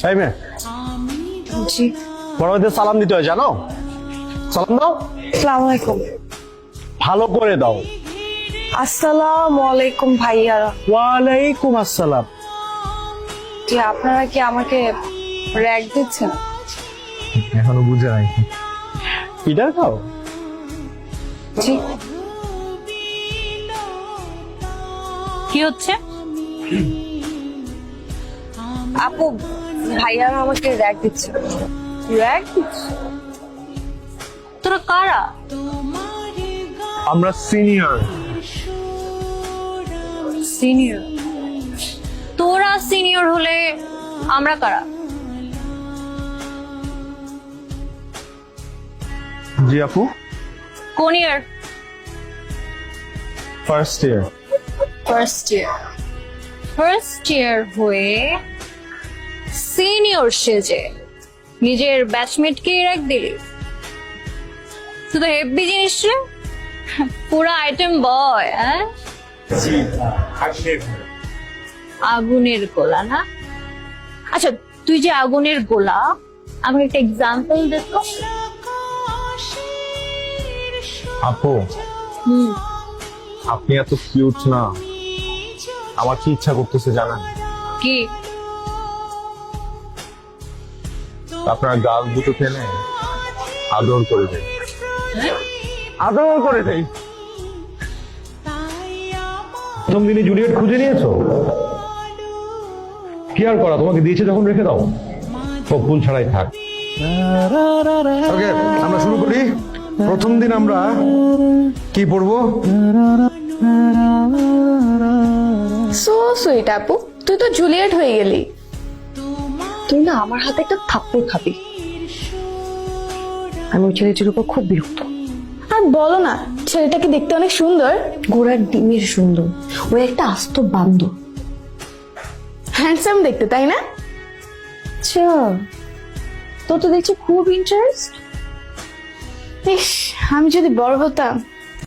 এই মেয়ে, জি। বড়দের সালাম দিতে হয় জানো? সালাম দাও। আসসালামু আলাইকুম। ভালো করে দাও। আসসালামু আলাইকুম ভাইয়ারা। ওয়ালাইকুম আসসালাম। জি, আপনারা কি আমাকে র‍্যাগ দিচ্ছেন? এখনো বুঝে নাই। পিটার খাও? জি। কি হচ্ছে? আপু, ভাইয়ারা আমাকে র‍্যাগ দিচ্ছে। র‍্যাগ দিচ্ছে? তোরা কারা? আমরা সিনিয়র। সিনিয়র? তোরা সিনিয়র হলে আমরা কারা? জি আপু, কোন year? First year. First year. First year হয়ে সিনিয়র সেজে নিজের ব্যাচমেটকে রাখ দিলি? তুই তো হেভি জিনিস রে, পুরো আইটেম বয়। হ্যাঁ, আগুনের গোলা না? আচ্ছা, তুই যে আগুনের গোলা, আমাকে একটা এক্সাম্পল দে তো। আপু, আপনি এত কিউট না, আমার কি ইচ্ছা করতেছে জানেন? কি? আপনার গাল দুটো টেনে আদর করে দেয়। আদর করে দেয়। প্রথম দিনে জুলিয়েট খুঁজে নিয়েছো? কি আর করা, তোমাকে দিয়েছে যখন রেখে দাও। ফুল ছাড়াই থাক। ওকে, আমরা শুরু করি। প্রথম দিন আমরা কি পড়বো? সো সুইট আপু, তুই তো জুলিয়েট হয়ে গেলি। তুই না আমার হাতে একটা থাপ্পড় খাবি। আমি ওই ছেলেটির উপর খুব বিরক্ত। আর বলো না, ছেলেটাকে দেখতে অনেক সুন্দর। গোড়ার ডিমের সুন্দর, ওই একটা আস্ত বান্দর। হ্যান্ডসাম দেখতে, তাই না? আচ্ছা, তোর তো দেখছি খুব ইন্টারেস্ট। ইস, আমি যদি বড় হতাম